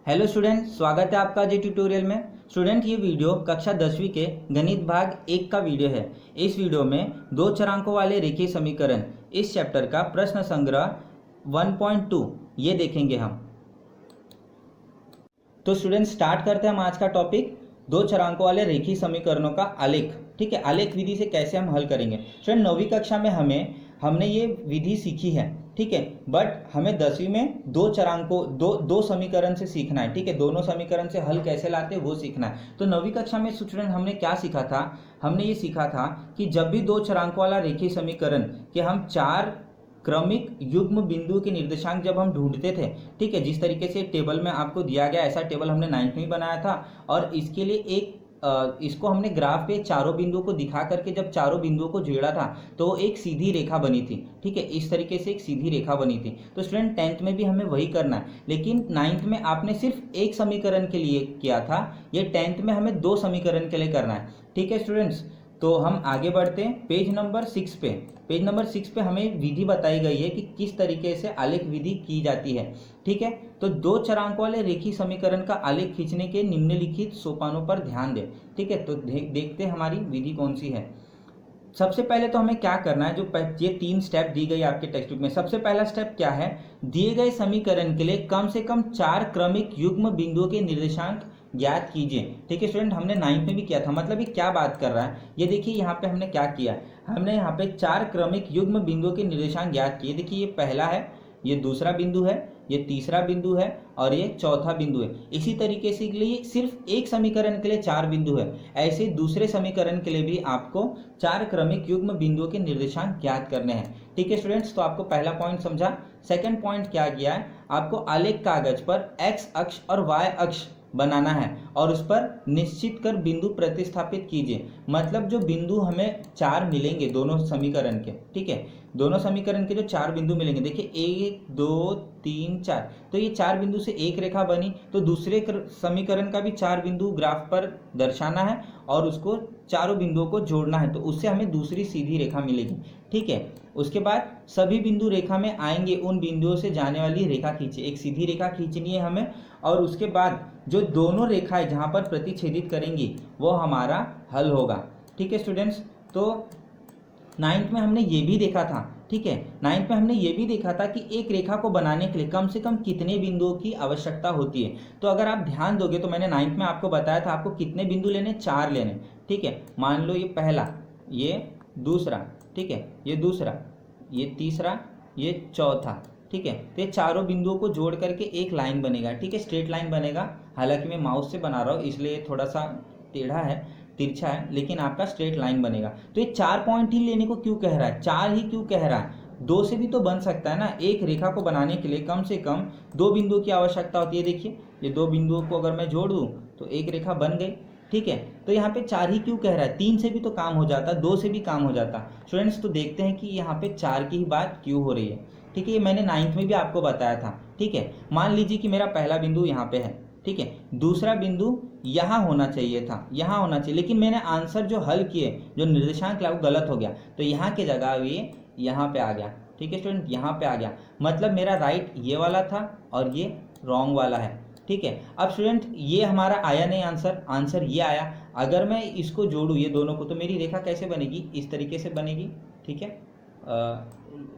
Hello student, स्वागत है आपका जी ट्यूटोरियल में। स्टूडेंट, ये वीडियो कक्षा 10वीं के गणित भाग 1 का वीडियो है। इस वीडियो में दो चरांकों वाले रेखीय समीकरण इस चैप्टर का प्रश्न संग्रह 1.2 ये देखेंगे हम। तो स्टूडेंट, स्टार्ट करते हैं हम आज का टॉपिक, दो चरांकों वाले रेखीय समीकरणों का आलेख। ठीक है, आलेख विधि से कैसे हम हल करेंगे। स्टूडेंट, 9वीं कक्षा में हमने ये विधि सीखी है, ठीक है, बट हमें 10वीं में दो चरांकों दो समीकरण से सीखना है। ठीक है, दोनों समीकरण से हल कैसे लाते हैं वो सीखना है। तो 9वीं कक्षा में स्टूडेंट हमने क्या सीखा था, हमने ये सीखा था कि जब भी दो चरांकों वाला रेखीय समीकरण कि हम चार क्रमिक युग्म बिंदु के निर्देशांक जब हम ढूंढते थे, ठीक है, जिस तरीके से टेबल में आपको दिया गया ऐसा टेबल हमने 9th में बनाया था। और इसके लिए इसको हमने ग्राफ पे चारों बिंदुओं को दिखा करके जब चारों बिंदुओं को जोड़ा था तो एक सीधी रेखा बनी थी। ठीक है, इस तरीके से एक सीधी रेखा बनी थी। तो स्टूडेंट 10th में भी हमें वही करना है, लेकिन 9th में आपने सिर्फ एक समीकरण के लिए किया था, ये 10th में हमें दो समीकरण के लिए करना है। ठीक है स्टूडेंट्स, तो हम आगे बढ़ते हैं पेज नंबर 6 पे। पेज नंबर 6 पे हमें विधि बताई गई है कि किस तरीके से आलेख विधि की जाती है। ठीक है, तो दो चरांकों वाले रेखीय समीकरण का आलेख खींचने के निम्नलिखित सोपानों पर ध्यान दें। ठीक है, तो देखते हैं हमारी विधि कौन सी है। सबसे पहले तो हमें क्या करना है, जो ये 3 स्टेप दी गई आपके टेक्स्ट बुक में। सबसे पहला स्टेप क्या है, दिए गए समीकरण के लिए कम से कम 4 क्रमिक युग्म बिंदुओं के निर्देशांक ज्ञात कीजिए। ठीक है स्टूडेंट, हमने 9th में भी किया था। मतलब ये क्या बात कर रहा है, ये देखिए यहाँ पे हमने क्या किया, हमने यहाँ पे 4 क्रमिक युग्म बिंदुओं के निर्देशांक ज्ञात किए। देखिए ये पहला है, ये दूसरा बिंदु है, ये तीसरा बिंदु है और ये चौथा बिंदु है। इसी तरीके से के लिए सिर्फ एक समीकरण के लिए 4 बिंदु है, ऐसे दूसरे समीकरण के लिए भी आपको 4 क्रमिक युग्म बिंदुओं के निर्देशांक ज्ञात करने हैं। ठीक है स्टूडेंट्स, तो आपको पहला पॉइंट समझा। सेकंड पॉइंट क्या किया है, आपको आलेख कागज पर एक्स अक्ष और वाई अक्ष बनाना है और उस पर निश्चित कर बिंदु प्रतिस्थापित कीजिए। मतलब जो बिंदु हमें 4 मिलेंगे दोनों समीकरण के, ठीक है, दोनों समीकरण के जो 4 बिंदु मिलेंगे, देखिए 1 2 3 4, तो ये 4 बिंदु से एक रेखा बनी, तो दूसरे समीकरण का भी 4 बिंदु ग्राफ पर दर्शाना है और उसको चारों बिंदुओं को जोड़ना है, तो उससे हमें दूसरी सीधी रेखा मिलेगी। ठीक है, उसके बाद सभी बिंदु रेखा में आएंगे, उन बिंदुओं से जाने वाली रेखा खींचे, एक सीधी रेखा खींचनी है हमें। और उसके बाद जो दोनों रेखाएं जहां पर प्रतिच्छेदित करेंगी वो हमारा हल होगा। ठीक है स्टूडेंट्स, तो 9th में हमने ये भी देखा था। ठीक है, 9th में हमने ये भी देखा था कि एक रेखा को बनाने के लिए कम से कम कितने बिंदुओं की आवश्यकता होती है। तो अगर आप ध्यान दोगे तो मैंने 9th में आपको बताया था आपको कितने बिंदु लेने, 4 लेने। ठीक है, मान लो ये पहला, ये दूसरा, ठीक है, ये दूसरा, ये तीसरा, ये चौथा। ठीक है, तो ये चारों बिंदुओं को जोड़ करके एक लाइन बनेगा। ठीक है, स्ट्रेट लाइन बनेगा। हालांकि मैं माउस से बना रहा हूँ इसलिए थोड़ा सा टेढ़ा है, तिरछा है, लेकिन आपका स्ट्रेट लाइन बनेगा। तो ये 4 पॉइंट ही लेने को क्यों कह रहा है, 4 ही क्यों कह रहा है, 2 से भी तो बन सकता है ना। एक रेखा को बनाने के लिए कम से कम 2 बिंदुओं की आवश्यकता होती है। देखिए ये 2 बिंदुओं को अगर मैं जोड़ दूं तो एक रेखा बन गई। ठीक है, तो यहाँ पे 4 ही क्यों कह रहा है, 3 से भी तो काम हो जाता, 2 से भी काम हो जाता। स्टूडेंट्स, तो देखते हैं कि यहाँ पे 4 की ही बात क्यों हो रही है। ठीक है, ये मैंने 9th में भी आपको बताया था। ठीक है, मान लीजिए कि मेरा पहला बिंदु यहाँ पे है, ठीक है, दूसरा बिंदु यहाँ होना चाहिए था, यहाँ होना चाहिए, लेकिन मैंने आंसर जो हल किए, जो निर्देशांक लाया वो गलत हो गया, तो यहाँ की जगह ये यहाँ पे आ गया। ठीक है स्टूडेंट, यहाँ पे आ गया, मतलब मेरा राइट ये वाला था और ये रॉन्ग वाला है। ठीक है, अब स्टूडेंट ये हमारा आया नहीं आंसर, आंसर ये आया। अगर मैं इसको जोड़ूँ ये दोनों को तो मेरी रेखा कैसे बनेगी, इस तरीके से बनेगी। ठीक है,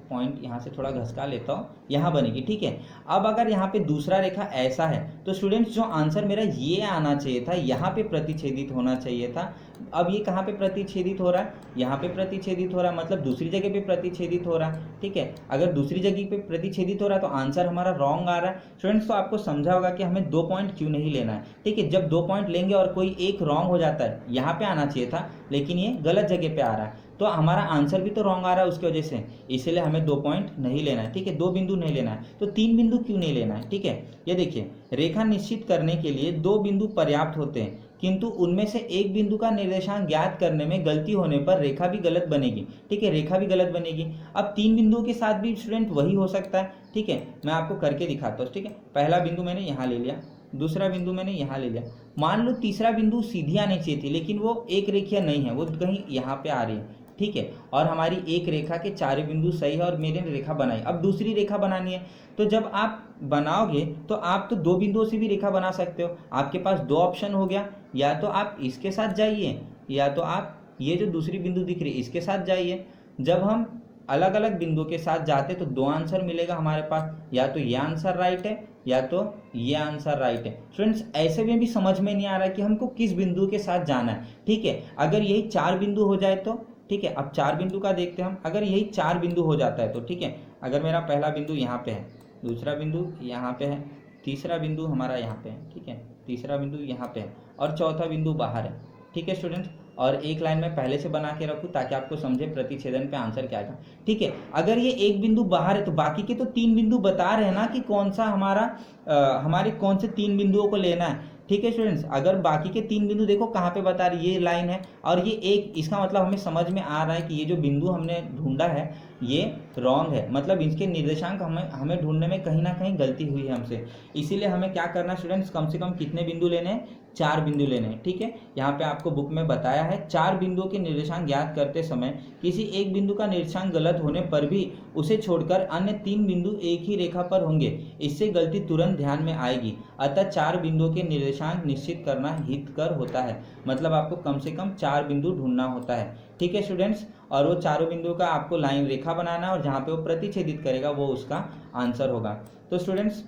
पॉइंट यहाँ से थोड़ा घसका लेता हूँ, यहाँ बनेगी। ठीक है, अब अगर यहाँ पे दूसरा रेखा ऐसा है तो स्टूडेंट्स जो आंसर मेरा ये आना चाहिए था, यहाँ पे प्रतिच्छेदित होना चाहिए था। अब ये कहाँ पे प्रतिच्छेदित हो रहा है, यहाँ पे प्रतिच्छेदित हो रहा है, मतलब दूसरी जगह पे प्रतिच्छेदित हो रहा है। ठीक है, अगर दूसरी जगह पे प्रतिच्छेदित हो रहा है तो आंसर हमारा रॉन्ग आ रहा है। स्टूडेंट्स, तो आपको समझा होगा कि हमें 2 पॉइंट क्यों नहीं लेना है। ठीक है, जब 2 पॉइंट लेंगे और कोई एक रॉन्ग हो जाता है, यहाँ पे आना चाहिए था लेकिन ये गलत जगह पे आ रहा है, तो हमारा आंसर भी तो रॉन्ग आ रहा है उसकी वजह से, इसलिए हमें 2 पॉइंट नहीं लेना है। ठीक है, 2 बिंदु नहीं लेना है, तो 3 बिंदु क्यों नहीं लेना है। ठीक है, ये देखिए रेखा निश्चित करने के लिए 2 बिंदु पर्याप्त होते हैं, किंतु उनमें से एक बिंदु का निर्देशांक ज्ञात करने में गलती होने पर रेखा भी गलत बनेगी। ठीक है, रेखा भी गलत बनेगी। अब 3 बिंदुओं के साथ भी स्टूडेंट वही हो सकता है। ठीक है, मैं आपको करके दिखाता हूँ। ठीक है, पहला बिंदु मैंने यहाँ ले लिया, दूसरा बिंदु मैंने यहाँ ले लिया। मान लो तीसरा बिंदु सीधी आनी चाहिए थी लेकिन वो एक रेखीय नहीं है, वो कहीं यहाँ पे आ रही है। ठीक है, और हमारी एक रेखा के चारों बिंदु सही है और मैंने रेखा बनाई। अब दूसरी रेखा बनानी है, तो जब आप बनाओगे तो आप तो दो बिंदुओं से भी रेखा बना सकते हो। आपके पास दो ऑप्शन हो गया, या तो आप इसके साथ जाइए या तो आप ये जो दूसरी बिंदु दिख रही है इसके साथ जाइए। जब हम अलग अलग बिंदु के साथ जाते तो दो आंसर मिलेगा हमारे पास, या तो ये आंसर राइट है या तो ये आंसर राइट है। स्टूडेंट्स ऐसे में भी समझ में नहीं आ रहा है कि हमको किस बिंदु के साथ जाना है। ठीक है, अगर यही चार बिंदु हो जाए तो ठीक है, अब चार बिंदु का देखते हैं हम। अगर यही चार बिंदु हो जाता है तो ठीक है, अगर मेरा पहला बिंदु यहाँ पे है, दूसरा बिंदु यहाँ पे है, तीसरा बिंदु हमारा यहाँ पे है, ठीक है, तीसरा बिंदु यहाँ पे है और चौथा बिंदु बाहर है। ठीक है स्टूडेंट्स, और एक लाइन में पहले से बना के रखूँ ताकि आपको समझे प्रतिच्छेदन पे आंसर क्या आएगा। ठीक है, अगर ये एक बिंदु बाहर है तो बाकी के तो तीन बिंदु बता रहे हैं ना कि कौन सा हमारे कौन से तीन बिंदुओं को लेना है। ठीक है स्टूडेंट्स, अगर बाकी के तीन बिंदु देखो कहाँ पे बता रही है, ये लाइन है और ये एक, इसका मतलब हमें समझ में आ रहा है कि ये जो बिंदु हमने ढूंढा है ये रॉन्ग है, मतलब इसके निर्देशांक हमें ढूंढने में कहीं ना कहीं गलती हुई है हमसे। इसीलिए हमें क्या करना स्टूडेंट्स, कम से कम कितने बिंदु लेने हैं, चार बिंदु लेने हैं। ठीक है, यहाँ पे आपको बुक में बताया है चार बिंदुओं के निर्देशांक ज्ञात करते समय किसी एक बिंदु का निर्देशांक गलत होने पर भी उसे छोड़कर अन्य तीन बिंदु एक ही रेखा पर होंगे, इससे गलती तुरंत ध्यान में आएगी। अतः चार बिंदुओं के निर्देशांक निश्चित करना हितकर होता है, मतलब आपको कम से कम चार बिंदु ढूंढना होता है। ठीक है स्टूडेंट्स, और वो चारों बिंदुओं का आपको लाइन रेखा बनाना है और जहाँ पे वो प्रतिच्छेदित करेगा वो उसका आंसर होगा। तो स्टूडेंट्स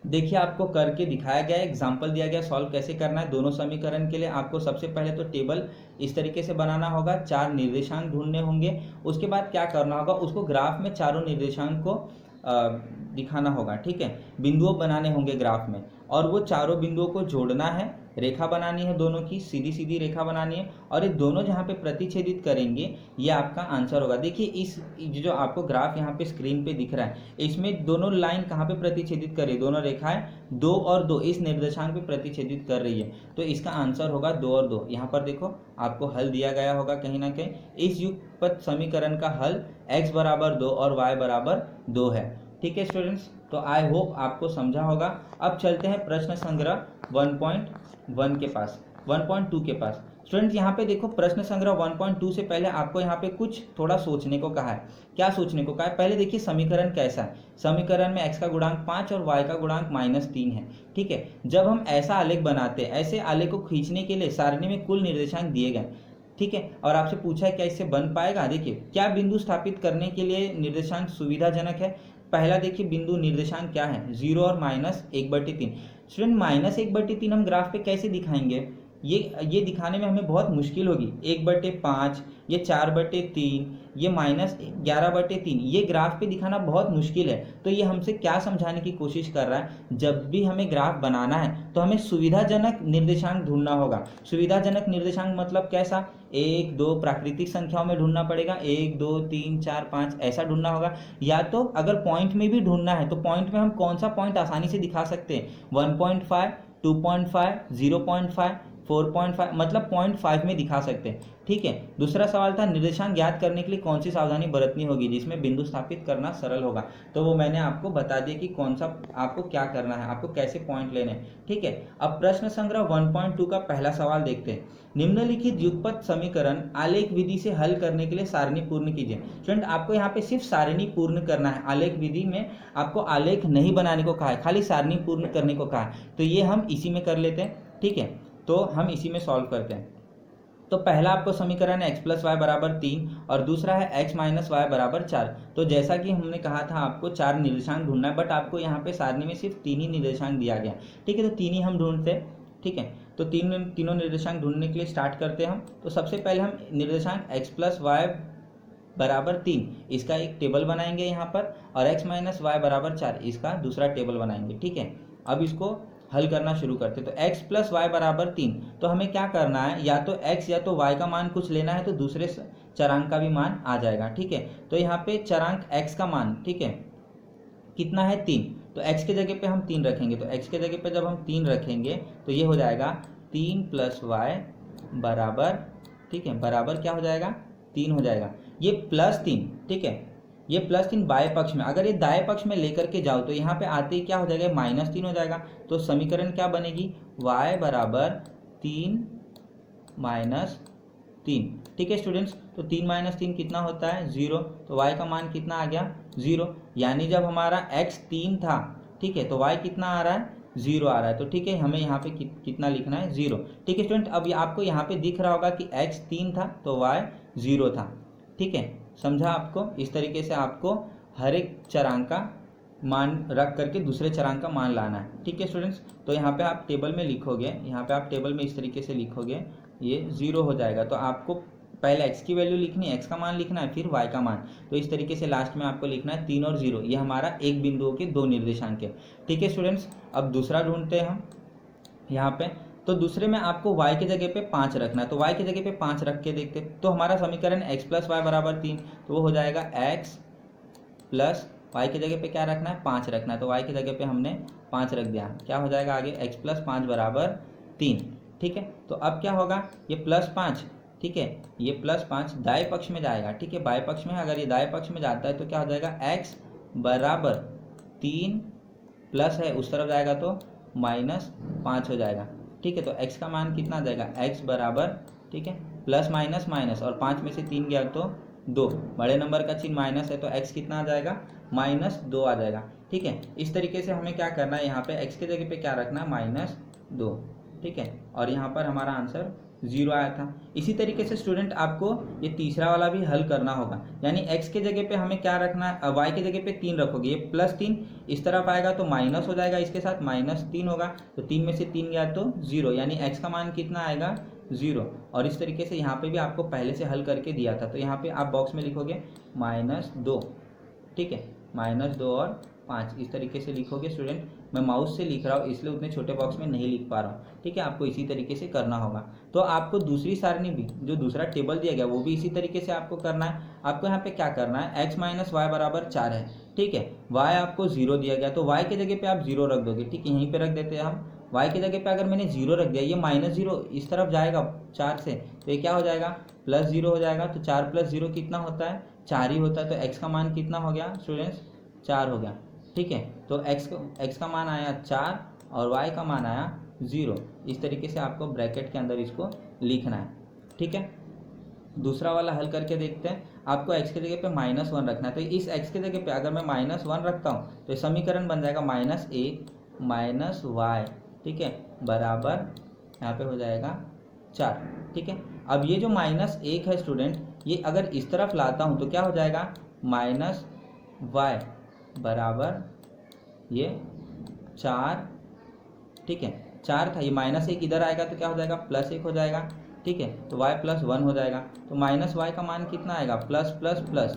देखिए, आपको करके दिखाया गया है, एग्जाम्पल दिया गया, सॉल्व कैसे करना है। दोनों समीकरण के लिए आपको सबसे पहले तो टेबल इस तरीके से बनाना होगा, चार निर्देशांक ढूंढने होंगे। उसके बाद क्या करना होगा, उसको ग्राफ में चारों निर्देशांक को दिखाना होगा। ठीक है, बिंदुओं बनाने होंगे ग्राफ में और वो चारों बिंदुओं को जोड़ना है, रेखा बनानी है, दोनों की सीधी सीधी रेखा बनानी है और ये दोनों जहाँ पे प्रतिच्छेदित करेंगे ये आपका आंसर होगा। देखिए इस जो आपको ग्राफ यहाँ पे स्क्रीन पे दिख रहा है, इसमें दोनों लाइन कहाँ पे प्रतिच्छेदित कर रही है, दोनों रेखाएं दो और दो इस निर्देशांक पे प्रतिच्छेदित कर रही है, तो इसका आंसर होगा दो और दो। यहाँ पर देखो आपको हल दिया गया होगा कहीं ना कहीं। इस युगपत समीकरण का हल x बराबर 2 और y बराबर 2 है। ठीक है स्टूडेंट्स, तो आई होप आपको समझा होगा। अब चलते हैं प्रश्न संग्रह 1.1 के पास, 1.2 के पास। स्टूडेंट्स यहाँ पे देखो, प्रश्न संग्रह 1.2 से पहले आपको यहाँ पे कुछ थोड़ा सोचने को कहा है। क्या सोचने को कहा है, पहले देखिए समीकरण कैसा है। समीकरण में x का गुणांक 5 और y का गुणांक -3 है। ठीक है, जब हम ऐसा आलेख बनाते हैं, ऐसे आलेख को खींचने के लिए सारणी में कुल निर्देशांक दिए गए। ठीक है, और आपसे पूछा है क्या इससे बन पाएगा। देखिए क्या बिंदु स्थापित करने के लिए निर्देशांक सुविधाजनक है। पहला देखिए बिंदु निर्देशांक क्या है, 0 और -1/3। स्टूडेंट -1/3 हम ग्राफ पे कैसे दिखाएंगे, ये दिखाने में हमें बहुत मुश्किल होगी। 1/5, ये 4/3, ये -11/3, ये ग्राफ पे दिखाना बहुत मुश्किल है। तो ये हमसे क्या समझाने की कोशिश कर रहा है, जब भी हमें ग्राफ बनाना है तो हमें सुविधाजनक निर्देशांक ढूंढना होगा। सुविधाजनक निर्देशांक मतलब कैसा, 1 2 प्राकृतिक संख्याओं में ढूंढना पड़ेगा, 1 2 3 4 5 ऐसा ढूंढना होगा। या तो अगर पॉइंट में भी ढूंढना है तो पॉइंट में हम कौन सा पॉइंट आसानी से दिखा सकते हैं, 1.5, 2.5, 0.5, 4.5, मतलब 0.5 में दिखा सकते हैं। ठीक है, दूसरा सवाल था निर्देशांक ज्ञात करने के लिए कौन सी सावधानी बरतनी होगी जिसमें बिंदु स्थापित करना सरल होगा। तो वो मैंने आपको बता दिया कि कौन सा आपको क्या करना है, आपको कैसे पॉइंट लेने हैं। ठीक है, अब प्रश्न संग्रह 1.2 का पहला सवाल देखते हैं। निम्नलिखित युगपत समीकरण आलेख विधि से हल करने के लिए सारणी पूर्ण कीजिए। स्टूडेंट आपको यहाँ पे सिर्फ सारणी पूर्ण करना है, आलेख विधि में आपको आलेख नहीं बनाने को कहा है, खाली सारणी पूर्ण करने को कहा है। तो ये हम इसी में कर लेते हैं। ठीक है, तो हम इसी में सॉल्व करते हैं। तो पहला आपको समीकरण है x + y = 3 और दूसरा है x - y = 4। तो जैसा कि हमने कहा था आपको चार निर्देशांक ढूंढना है, बट आपको यहाँ पे सारणी में सिर्फ तीन ही निर्देशांक दिया गया। ठीक है, तो तीन ही हम ढूंढते हैं। ठीक है, तो तीनों निर्देशांक ढूंढने के लिए स्टार्ट करते हैं हम। तो सबसे पहले हम निर्देशांक x + y = 3 इसका एक टेबल बनाएंगे यहाँ पर, और x - y = 4 इसका दूसरा टेबल बनाएंगे। ठीक है, अब इसको हल करना शुरू करते। तो x + y = 3, तो हमें क्या करना है, या तो x या तो y का मान कुछ लेना है तो दूसरे चरांक का भी मान आ जाएगा। ठीक है, तो यहाँ पे चरांक x का मान, ठीक है, कितना है 3, तो x के जगह पे हम 3 रखेंगे। तो x के जगह पे जब हम 3 रखेंगे तो ये हो जाएगा 3 + y बराबर, ठीक है, बराबर क्या हो जाएगा, 3 हो जाएगा। ये +3, ठीक है, ये +3 बाएं पक्ष में, अगर ये दाएं पक्ष में लेकर के जाओ तो यहाँ पे आते ही क्या हो जाएगा, -3 हो जाएगा। तो समीकरण क्या बनेगी, y = 3 - 3। ठीक है स्टूडेंट्स, तो 3 माइनस 3 कितना होता है 0, तो y का मान कितना आ गया 0। यानी जब हमारा x 3 था, ठीक है, तो y कितना आ रहा है 0 आ रहा है। तो ठीक है, हमें यहाँ पे कितना लिखना है 0। ठीक है स्टूडेंट, अब आपको यहाँ पे दिख रहा होगा कि x 3 था तो y 0 था। ठीक है, समझा आपको? इस तरीके से आपको हर एक चरांक का मान रख करके दूसरे चरांक का मान लाना है। ठीक है स्टूडेंट्स, तो यहाँ पे आप टेबल में लिखोगे, यहाँ पे आप टेबल में इस तरीके से लिखोगे, ये 0 हो जाएगा। तो आपको पहले x की वैल्यू लिखनी है, x का मान लिखना है, फिर y का मान। तो इस तरीके से लास्ट में आपको लिखना है 3 और 0, ये हमारा एक बिंदुओं के दो निर्देशांक है। ठीक है स्टूडेंट्स, अब दूसरा ढूंढते हैं हम यहाँ पे। तो दूसरे में आपको y की जगह पे 5 रखना है, तो y की जगह पे 5 रख के देखते। तो हमारा समीकरण x प्लस वाई बराबर 3, तो वो हो जाएगा x प्लस y की जगह पे क्या रखना है 5 रखना है। तो y की जगह पे हमने 5 रख दिया, क्या हो जाएगा आगे x प्लस 5 बराबर 3। ठीक है, तो अब क्या होगा, ये प्लस 5, ठीक है, ये प्लस 5 दाएं पक्ष में जाएगा। ठीक है, बाएं पक्ष में, अगर ये दाएं पक्ष में जाता है तो क्या हो जाएगा x बराबर 3 प्लस है उस तरफ जाएगा तो -5 हो जाएगा। ठीक है, तो x का मान कितना आ जाएगा x बराबर, ठीक है, प्लस माइनस माइनस, और 5 में से 3 गया तो 2, बड़े नंबर का चिन्ह माइनस है तो x कितना आ जाएगा -2 आ जाएगा। ठीक है, इस तरीके से हमें क्या करना है, यहाँ पे x की जगह पे क्या रखना है -2। ठीक है, और यहाँ पर हमारा आंसर 0 आया था। इसी तरीके से स्टूडेंट आपको ये तीसरा वाला भी हल करना होगा, यानी x के जगह पे हमें क्या रखना है, y की जगह पे 3 रखोगे, ये +3 इस तरफ आएगा तो माइनस हो जाएगा, इसके साथ -3 होगा, तो 3 में से 3 गया तो 0, यानी x का मान कितना आएगा 0। और इस तरीके से यहाँ पे भी आपको पहले से हल करके दिया था, तो यहाँ पे आप बॉक्स में लिखोगे -2। ठीक है, -2 और 5 इस तरीके से लिखोगे स्टूडेंट। मैं माउस से लिख रहा हूँ इसलिए उतने छोटे बॉक्स में नहीं लिख पा रहा हूँ। ठीक है, आपको इसी तरीके से करना होगा। तो आपको दूसरी सारणी भी, जो दूसरा टेबल दिया गया, वो भी इसी तरीके से आपको करना है। आपको यहाँ पे क्या करना है, x माइनस वाई बराबर 4 है। ठीक है, y आपको 0 दिया गया, तो y की जगह पे आप 0 रख दोगे। ठीक है, यहीं पे रख देते हैं हम, y की जगह पे अगर मैंने 0 रख दिया, ये -0 इस तरफ जाएगा 4 से, तो ये क्या हो जाएगा +0 हो जाएगा। तो 4 + 0 कितना होता है 4 ही होता है। तो x का मान कितना हो गया स्टूडेंट्स 4 हो गया। ठीक है, तो x का मान आया 4 और y का मान आया 0। इस तरीके से आपको ब्रैकेट के अंदर इसको लिखना है। ठीक है, दूसरा वाला हल करके देखते हैं। आपको x की जगह पे -1 रखना है, तो इस x की जगह पे अगर मैं -1 रखता हूँ तो समीकरण बन जाएगा -1 - y, ठीक है, बराबर यहाँ पे हो जाएगा 4। ठीक है, अब ये जो -1 है स्टूडेंट, ये अगर इस तरफ लाता हूँ तो क्या हो जाएगा -y बराबर ये 4। ठीक है, 4 था, ये -1 इधर आएगा तो क्या हो जाएगा +1 हो जाएगा। ठीक है, तो y + 1 हो जाएगा। तो -y का मान कितना आएगा प्लस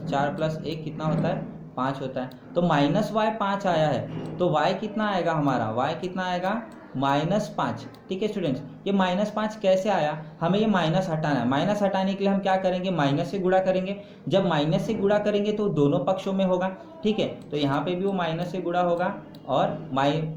4 + 1 कितना होता है 5 होता है। तो -y 5 आया है, तो y कितना आएगा हमारा, y कितना आएगा -5। ठीक है स्टूडेंट्स, ये -5 कैसे आया, हमें ये माइनस हटाना है। माइनस हटाने के लिए हम क्या करेंगे, माइनस से गुणा करेंगे। जब माइनस से गुणा करेंगे तो दोनों पक्षों में होगा। ठीक है, तो यहाँ पे भी वो माइनस से गुणा होगा और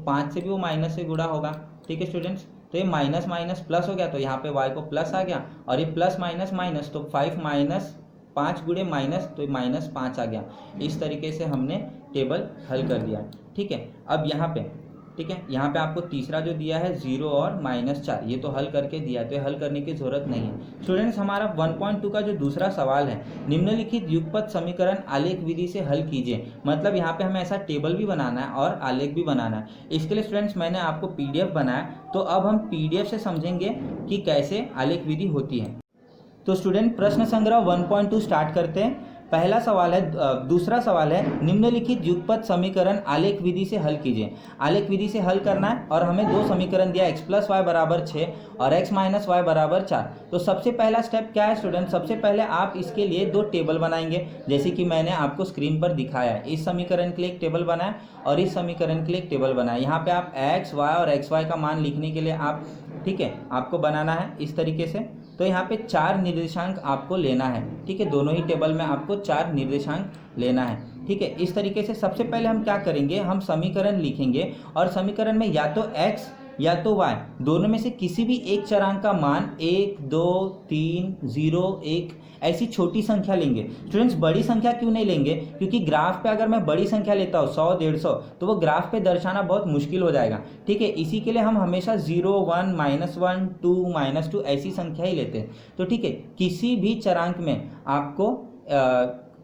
5 से भी वो माइनस से गुणा होगा। ठीक है स्टूडेंट्स, तो ये माइनस माइनस प्लस हो गया, तो यहाँ पे y को प्लस आ गया, और ये प्लस माइनस माइनस, तो 5 - 5 गुणे माइनस, तो -5 आ गया। इस तरीके से हमने टेबल हल कर दिया। ठीक है, अब यहाँ पे, ठीक है, यहाँ पे आपको तीसरा जो दिया है 0 और -4, ये तो हल करके दिया है, तो हल करने की जरूरत नहीं है। स्टूडेंट्स, हमारा 1.2 का जो दूसरा सवाल है, निम्नलिखित युगपत समीकरण आलेख विधि से हल कीजिए। मतलब यहाँ पे हमें ऐसा टेबल भी बनाना है और आलेख भी बनाना है। इसके लिए स्टूडेंट्स मैंने आपको PDF बनाया, तो अब हम PDF से समझेंगे कि कैसे आलेख विधि होती है। तो स्टूडेंट, प्रश्न संग्रह 1.2 स्टार्ट करते हैं। पहला सवाल है, दूसरा सवाल है, निम्नलिखित युगपत समीकरण आलेख विधि से हल कीजिए। आलेख विधि से हल करना है, और हमें दो समीकरण दिया, x + y बराबर 6 और x - y बराबर 4। तो सबसे पहला स्टेप क्या है स्टूडेंट, सबसे पहले आप इसके लिए दो टेबल बनाएंगे, जैसे कि मैंने आपको स्क्रीन पर दिखाया है। इस समीकरण के लिए एक टेबल बनाया और इस समीकरण के लिए एक टेबल बनाया। यहाँ पे आप x, y और xy का मान लिखने के लिए आप, ठीक है, आपको बनाना है इस तरीके से। तो यहाँ पे 4 निर्देशांक आपको लेना है। ठीक है, दोनों ही टेबल में आपको 4 निर्देशांक लेना है। ठीक है, इस तरीके से सबसे पहले हम क्या करेंगे, हम समीकरण लिखेंगे और समीकरण में या तो x या तो y, दोनों में से किसी भी एक चरांक का मान 1, 2, 3, 0, 1 ऐसी छोटी संख्या लेंगे। स्टूडेंट्स बड़ी संख्या क्यों नहीं लेंगे? क्योंकि ग्राफ पे अगर मैं बड़ी संख्या लेता हूँ 100, 150, तो वो ग्राफ पे दर्शाना बहुत मुश्किल हो जाएगा। ठीक है, इसी के लिए हम हमेशा 0, 1, -1, 2, -2 ऐसी संख्या ही लेते हैं। तो ठीक है, किसी भी चरांक में आपको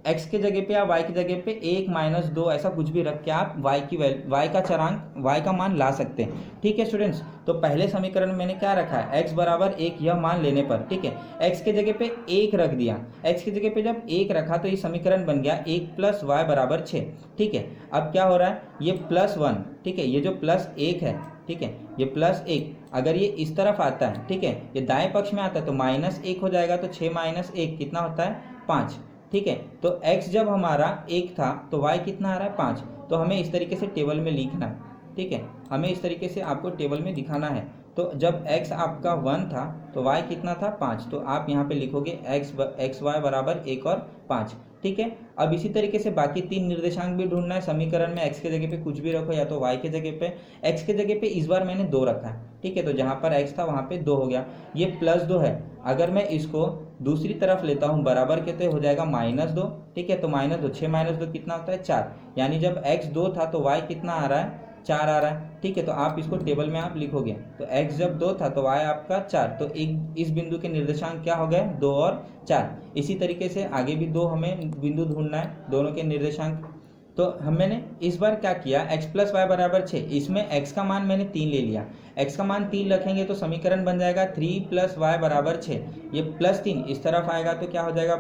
x के जगह पे या y की जगह पे 1, -2 ऐसा कुछ भी रख के आप y का चरांक y का मान ला सकते हैं। ठीक है स्टूडेंट्स, तो पहले समीकरण में मैंने क्या रखा है, x बराबर 1 यह मान लेने पर, ठीक है, x के जगह पे 1 रख दिया। x की जगह पे जब 1 रखा तो ये समीकरण बन गया 1 + y = 6। ठीक है, अब क्या हो रहा है, ये +1, ठीक है, ये जो +1 है, ठीक है, ये +1 अगर ये इस तरफ आता है, ठीक है, ये दाएं पक्ष में आता है तो -1 हो जाएगा। तो 6 - 1 कितना होता है, 5। ठीक है, तो x जब हमारा 1 था तो y कितना आ रहा है, 5। तो हमें इस तरीके से टेबल में लिखना है। ठीक है, हमें इस तरीके से आपको टेबल में दिखाना है। तो जब x आपका 1 था तो y कितना था, 5। तो आप यहाँ पे लिखोगे x y बराबर 1 और 5। ठीक है, अब इसी तरीके से बाकी 3 निर्देशांक भी ढूंढना है समीकरण में। x के जगह पे कुछ भी रखो, या तो y के जगह पे, x के जगह पे इस बार मैंने 2 रखा है। ठीक है, तो जहाँ पर x था वहाँ पे 2 हो गया। ये +2 है, अगर मैं इसको दूसरी तरफ लेता हूँ बराबर के, तो हो जाएगा -2। ठीक है, तो -2, 6 - 2 कितना होता है, 4। यानी जब x 2 था तो y कितना आ रहा है, 4 आ रहा है। ठीक है, तो आप इसको टेबल में आप लिखोगे, तो x जब 2 था तो y आपका 4। तो एक इस बिंदु के निर्देशांक क्या हो गए, 2 और 4। इसी तरीके से आगे भी 2 हमें बिंदु ढूंढना है, दोनों के निर्देशांक। तो मैंने इस बार क्या किया, x + y = 6, इसमें x का मान मैंने 3 ले लिया। x का मान 3 रखेंगे तो समीकरण बन जाएगा 3 + y = 6। ये +3 इस तरफ आएगा तो क्या हो जाएगा,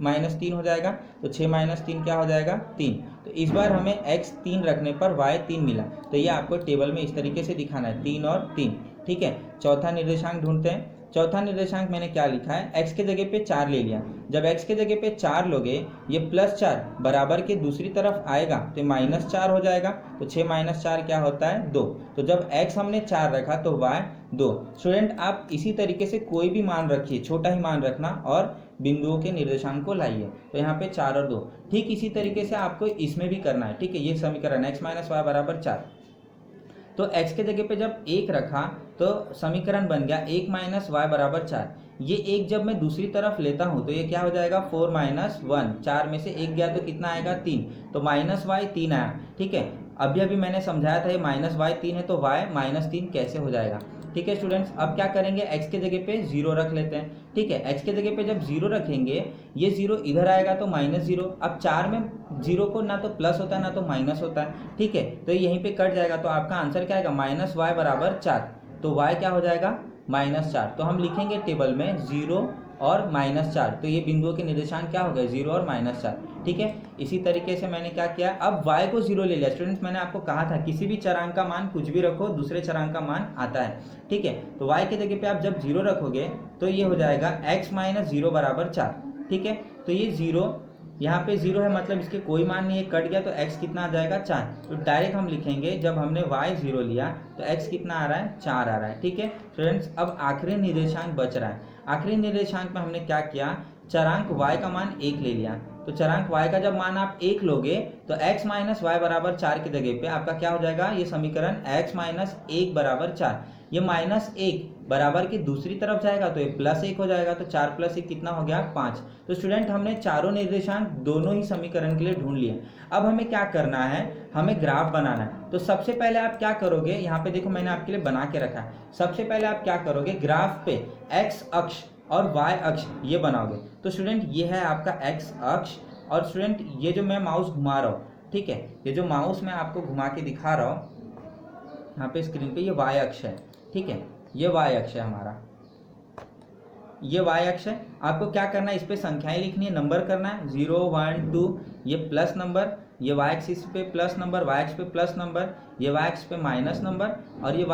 -3 हो जाएगा। तो 6 - 3 क्या हो जाएगा, 3। तो इस बार हमें x 3 रखने पर y 3 मिला। तो ये आपको टेबल में इस तरीके से दिखाना है, 3 और 3। ठीक है, चौथा निर्देशांक ढूंढते हैं। चौथा निर्देशांक मैंने क्या लिखा है, x के जगह पे 4 ले लिया। जब x के जगह पे 4 लोगे, ये +4 बराबर के दूसरी तरफ आएगा तो -4 हो जाएगा। तो 6 - 4 क्या होता है, 2। तो जब x हमने 4 रखा तो y 2। स्टूडेंट आप इसी तरीके से कोई भी मान रखिए, छोटा ही मान रखना और बिंदुओं के निर्देशांक को लाइए। तो यहाँ पे 4 और 2, ठीक इसी तरीके से आपको इसमें भी करना है। ठीक है, ये समीकरण x - y = 4। तो x के जगह पे जब 1 रखा तो समीकरण बन गया 1 - y = 4। ये 1 जब मैं दूसरी तरफ लेता हूँ तो ये क्या हो जाएगा, 4 - 1, 4 में से 1 गया तो कितना आएगा, 3। तो -y 3 आया। ठीक है, अभी मैंने समझाया था ये -y 3 है, तो y -3 कैसे हो जाएगा। ठीक है स्टूडेंट्स, अब क्या करेंगे, x के जगह पे 0 रख लेते हैं। ठीक है, x के जगह पे जब 0 रखेंगे, ये 0 इधर आएगा तो -0। अब 4 में 0 को ना तो प्लस होता है ना तो माइनस होता है। ठीक है, तो यहीं पे कट जाएगा। तो आपका आंसर क्या आएगा, -y = 4। तो y क्या हो जाएगा, -4। तो हम लिखेंगे टेबल में 0 और -4। तो ये बिंदुओं के निर्देशांक क्या हो गए, 0 और -4। ठीक है, इसी तरीके से मैंने क्या किया, अब y को 0 ले लिया। स्टूडेंट्स मैंने आपको कहा था किसी भी चरांक का मान कुछ भी रखो, दूसरे चरांक का मान आता है। ठीक है, तो y के जगह पे आप जब 0 रखोगे तो ये हो जाएगा x - 0 = 4। ठीक है, तो ये 0 यहाँ पे 0 है, मतलब इसके कोई मान नहीं है, कट गया तो x कितना आ जाएगा, 4। तो डायरेक्ट हम लिखेंगे, जब हमने y 0 लिया तो x कितना आ रहा है, 4 आ रहा है। ठीक है स्टूडेंट्स, अब आखिरी निर्देशांक बच रहा है। आखिरी निर्देशांक में हमने क्या किया, चरांक y का मान 1 ले लिया। तो चरांक y का जब मान आप 1 लोगे तो x - y = 4 की जगह पे आपका क्या हो जाएगा, ये समीकरण x - 1 = 4। ये -1 बराबर की दूसरी तरफ जाएगा तो ये +1 हो जाएगा। तो 4 + 1 कितना हो गया, 5। तो स्टूडेंट हमने चारों निर्देशांक दोनों ही समीकरण के लिए ढूंढ लिए। अब हमें क्या करना है, हमें ग्राफ बनाना है। तो सबसे पहले आप क्या करोगे, यहाँ पे देखो मैंने आपके लिए बना के रखा है। सबसे पहले आप क्या करोगे, ग्राफ पे x अक्ष और y अक्ष ये बनाओगे। तो स्टूडेंट ये है आपका x अक्ष, और स्टूडेंट ये जो मैं माउस घुमा रहा हूँ, ठीक है, ये जो माउस मैं आपको घुमा के दिखा रहा हूँ यहाँ पे स्क्रीन पे, ये y अक्ष है। ठीक है, ये y अक्ष है हमारा, ये y अक्ष है। आपको क्या करना है, इस पे संख्याएं लिखनी है, नंबर करना है, 0, 1, 2, ये प्लस नंबर, ये y एक्सिस पे प्लस नंबर, y अक्ष पे प्लस नंबर, ये y अक्ष पे माइनस नंबर, और ये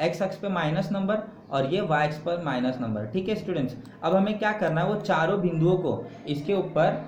x अक्ष पे माइनस नंबर, और ये y अक्ष पर माइनस नंबर। ठीक है स्टूडेंट्स, अब हमें क्या करना है, वो चारों बिंदुओं को इसके ऊपर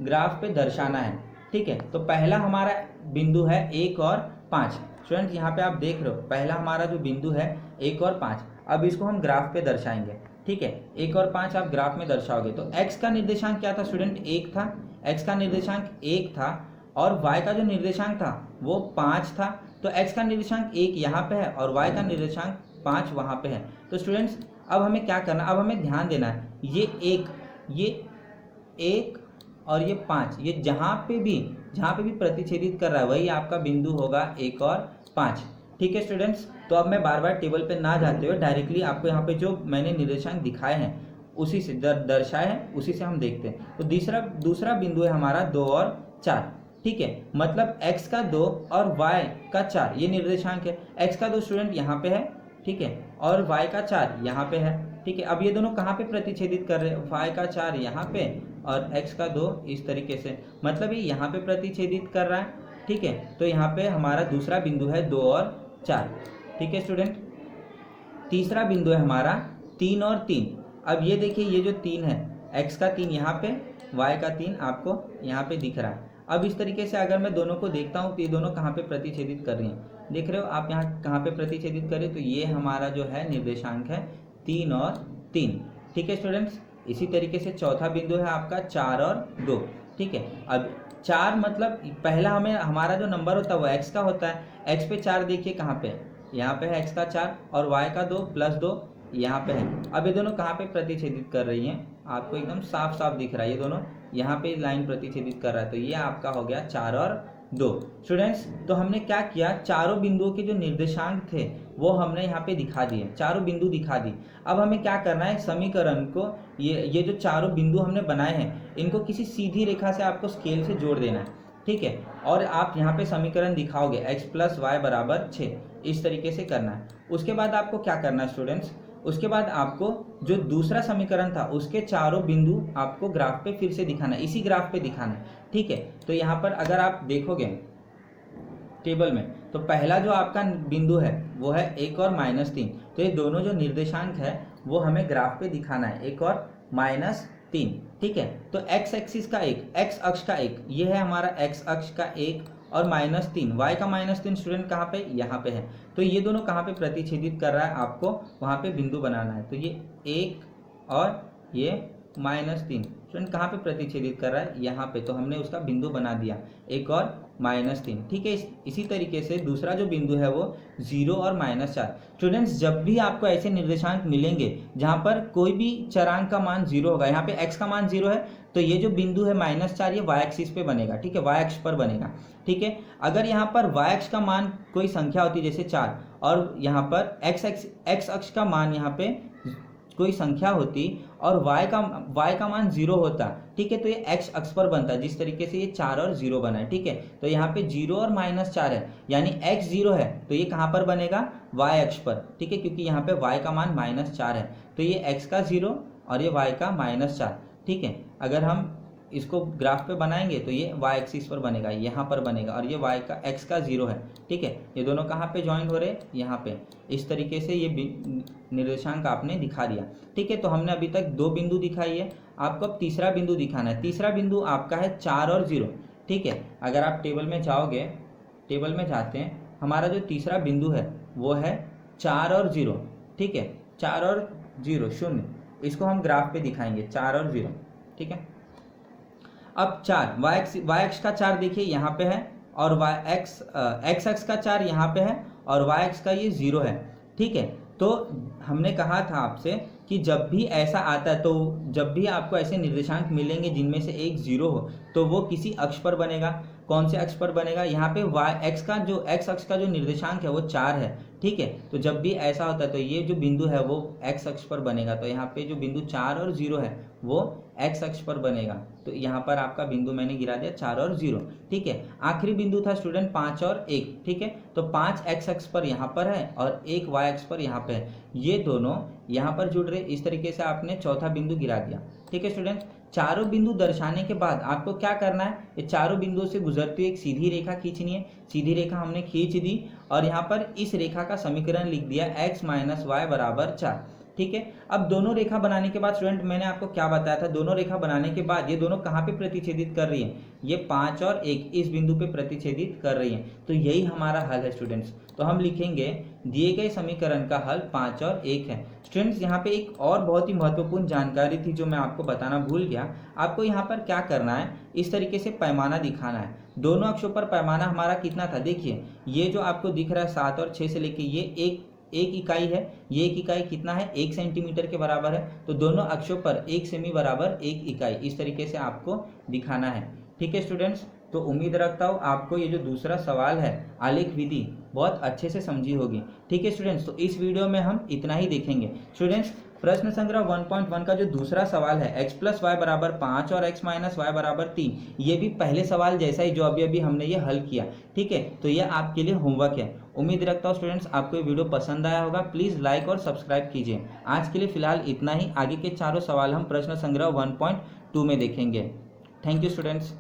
ग्राफ पे दर्शाना है। ठीक है, तो पहला हमारा बिंदु है 1 और 5। स्टूडेंट यहाँ पे आप देख रहे हो, पहला हमारा जो बिंदु है 1 और 5। अब इसको हम ग्राफ पे दर्शाएंगे। ठीक है, 1 और 5 आप ग्राफ में दर्शाओगे। तो x का निर्देशांक क्या था स्टूडेंट, 1 था। x का निर्देशांक 1 था, और y का जो निर्देशांक था वो 5 था। तो x का निर्देशांक 1 यहाँ पे है और y का निर्देशांक 5 वहाँ पे है। तो स्टूडेंट्स अब हमें क्या करना, अब हमें ध्यान देना है ये 1 और ये 5, ये जहाँ पे भी प्रतिच्छेदित कर रहा है वही आपका बिंदु होगा 1 और 5। ठीक है स्टूडेंट्स, तो अब मैं बार बार टेबल पे ना जाते हुए डायरेक्टली आपको यहाँ पे जो मैंने निर्देशांक दिखाए हैं उसी से दर्शाए हैं उसी से हम देखते हैं। तो दूसरा बिंदु है हमारा 2 और 4। ठीक है, मतलब x का 2 और y का 4 ये निर्देशांक है। x का 2 स्टूडेंट यहाँ पे है, ठीक है, और y का 4 यहाँ पे है। ठीक है, अब ये दोनों कहाँ पे प्रतिच्छेदित कर रहे हैं, y का 4 यहाँ पे और x का 2 इस तरीके से, मतलब ये यहाँ पे प्रतिच्छेदित कर रहा है। ठीक है, तो यहाँ पे हमारा दूसरा बिंदु है 2 और 4। ठीक है स्टूडेंट, तीसरा बिंदु है हमारा 3 और 3। अब ये देखिए ये जो 3 है, x का 3 यहाँ पे, y का 3 आपको यहाँ पे दिख रहा है। अब इस तरीके से अगर मैं दोनों को देखता हूँ तो ये दोनों कहाँ पे प्रतिच्छेदित कर रही हैं, देख रहे हो आप यहाँ कहाँ पे प्रतिच्छेदित कर रहे हो, तो ये हमारा जो है निर्देशांक है 3 और 3। ठीक है स्टूडेंट्स, इसी तरीके से चौथा बिंदु है आपका 4 और 2। ठीक है, अब 4 मतलब पहला हमारा जो नंबर होता है वो x का होता है। x पे 4 देखिए कहाँ पे, यहाँ पे है x का 4 और y का 2 प्लस 2 यहाँ पे है। अब ये दोनों कहाँ पे प्रतिच्छेदित कर रही हैं, आपको एकदम साफ साफ दिख रहा है, ये दोनों यहाँ पे लाइन प्रतिच्छेदित कर रहा है। तो ये आपका हो गया 4 और 2। स्टूडेंट्स, तो हमने क्या किया, चारों बिंदुओं के जो निर्देशांक थे वो हमने यहाँ पे दिखा दिए, चारों बिंदु दिखा दी। अब हमें क्या करना है, समीकरण को ये जो चारों बिंदु हमने बनाए हैं इनको किसी सीधी रेखा से आपको स्केल से जोड़ देना है। ठीक है, और आप यहाँ पे समीकरण दिखाओगे x + y = 6, इस तरीके से करना है। उसके बाद आपको क्या करना है स्टूडेंट्स, उसके बाद आपको जो दूसरा समीकरण था उसके चारों बिंदु आपको ग्राफ पे फिर से दिखाना है, इसी ग्राफ पे दिखाना है। ठीक है, तो यहाँ पर अगर आप देखोगे टेबल में तो पहला जो आपका बिंदु है वो है 1 और -3। तो ये दोनों जो निर्देशांक है वो हमें ग्राफ पे दिखाना है, 1 और -3। ठीक है, तो x एक्सिस का 1, x अक्ष का 1, ये है हमारा x अक्ष का 1 और -3, y का -3 स्टूडेंट कहाँ पे, यहाँ पे है। तो ये दोनों कहाँ पे प्रतिच्छेदित कर रहा है, आपको वहाँ पे बिंदु बनाना है। तो ये 1 और ये -3 स्टूडेंट कहाँ पे प्रतिच्छेदित कर रहा है, यहाँ पे। तो हमने उसका बिंदु बना दिया 1 और -3। ठीक है, इसी तरीके से दूसरा जो बिंदु है वो 0 और -4। स्टूडेंट्स, जब भी आपको ऐसे निर्देशांक मिलेंगे जहाँ पर कोई भी चरांक का मान 0 होगा, यहाँ पे x का मान 0 है तो ये जो बिंदु है -4 ये y एक्सिस पे बनेगा। ठीक है, y अक्ष पर बनेगा। ठीक है, अगर यहाँ पर y अक्ष का मान कोई संख्या होती जैसे 4 और यहाँ पर x अक्ष का मान यहाँ पे कोई संख्या होती और y का मान 0 होता, ठीक है, तो ये x अक्ष पर बनता है, जिस तरीके से ये 4 और 0 बना है। ठीक है, तो यहाँ पे 0 और -4 है, यानी x 0 है तो ये कहाँ पर बनेगा, y अक्ष पर। ठीक है, क्योंकि यहाँ पे y का मान -4 है तो ये x का 0 और ये y का -4। ठीक है, अगर हम इसको ग्राफ पे बनाएंगे तो ये y एक्सिस पर बनेगा, यहाँ पर बनेगा, और ये x का 0 है। ठीक है, ये दोनों कहाँ पे ज्वाइंट हो रहे हैं, यहाँ पे। इस तरीके से ये निर्देशांक आपने दिखा दिया। ठीक है, तो हमने अभी तक 2 बिंदु दिखाई है, आपको अब तीसरा बिंदु दिखाना है। तीसरा बिंदु आपका है 4 और 0। ठीक है, अगर आप टेबल में जाओगे, टेबल में जाते हैं, हमारा जो तीसरा बिंदु है वो है 4 और 0। ठीक है, 4 और 0 0, इसको हम ग्राफ पे दिखाएंगे 4 और 0। ठीक है, अब 4 y अक्ष का 4 देखिए यहाँ पे है और x अक्ष का 4 यहाँ पे है और y अक्ष का ये 0 है। ठीक है, तो हमने कहा था आपसे कि जब भी ऐसा आता है, तो जब भी आपको ऐसे निर्देशांक मिलेंगे जिनमें से एक 0 हो तो वो किसी अक्ष पर बनेगा। कौन से अक्ष पर बनेगा, यहाँ पे x अक्ष का जो निर्देशांक है वो 4 है। ठीक है, तो जब भी ऐसा होता है तो ये जो बिंदु है वो x अक्ष पर बनेगा। तो यहाँ पे जो बिंदु 4 और 0 है वो x अक्ष पर बनेगा। तो यहाँ पर आपका बिंदु मैंने गिरा दिया 4 और 0। ठीक है, आखिरी बिंदु था स्टूडेंट 5 और 1। ठीक है, तो 5 x अक्ष पर यहाँ पर है और 1 y अक्ष पर यहाँ पे है, ये दोनों यहाँ पर जुड़ रहे। इस तरीके से आपने चौथा बिंदु गिरा दिया। ठीक है स्टूडेंट, चारों बिंदु दर्शाने के बाद आपको क्या करना है, ये चारों बिंदुओं से गुजरती हुई एक सीधी रेखा खींचनी है। सीधी रेखा हमने खींच दी और यहाँ पर इस रेखा का समीकरण लिख दिया x - y = 4। ठीक है, अब दोनों रेखा बनाने के बाद स्टूडेंट मैंने आपको क्या बताया था, दोनों रेखा बनाने के बाद ये दोनों कहाँ पे प्रतिच्छेदित कर रही हैं, ये 5 और 1 इस बिंदु पे प्रतिच्छेदित कर रही हैं। तो यही हमारा हल है स्टूडेंट्स। तो हम लिखेंगे दिए गए समीकरण का हल 5 और 1 है। स्टूडेंट्स, यहाँ पे एक और बहुत ही महत्वपूर्ण जानकारी थी जो मैं आपको बताना भूल गया। आपको यहाँ पर क्या करना है, इस तरीके से पैमाना दिखाना है। दोनों अक्षों पर पैमाना हमारा कितना था, देखिए ये जो आपको दिख रहा है 7 और 6 से लेके ये एक इकाई है, ये एक इकाई कितना है 1 सेंटीमीटर के बराबर है। तो दोनों अक्षों पर 1 सेमी बराबर 1 इकाई, इस तरीके से आपको दिखाना है। ठीक है स्टूडेंट्स, तो उम्मीद रखता हूँ आपको ये जो दूसरा सवाल है आलेख विधि बहुत अच्छे से समझी होगी। ठीक है स्टूडेंट्स, तो इस वीडियो में हम इतना ही देखेंगे। स्टूडेंट्स, प्रश्न संग्रह 1.1 का जो दूसरा सवाल है x प्लस वाई बराबर 5 और x माइनस वाई बराबर 3, ये भी पहले सवाल जैसा ही जो अभी अभी हमने ये हल किया। ठीक है, तो ये आपके लिए होमवर्क है। उम्मीद रखता हूँ स्टूडेंट्स आपको ये वीडियो पसंद आया होगा। प्लीज़ लाइक और सब्सक्राइब कीजिए। आज के लिए फिलहाल इतना ही, आगे के चारों सवाल हम प्रश्न संग्रह 1.2 में देखेंगे। Thank you students.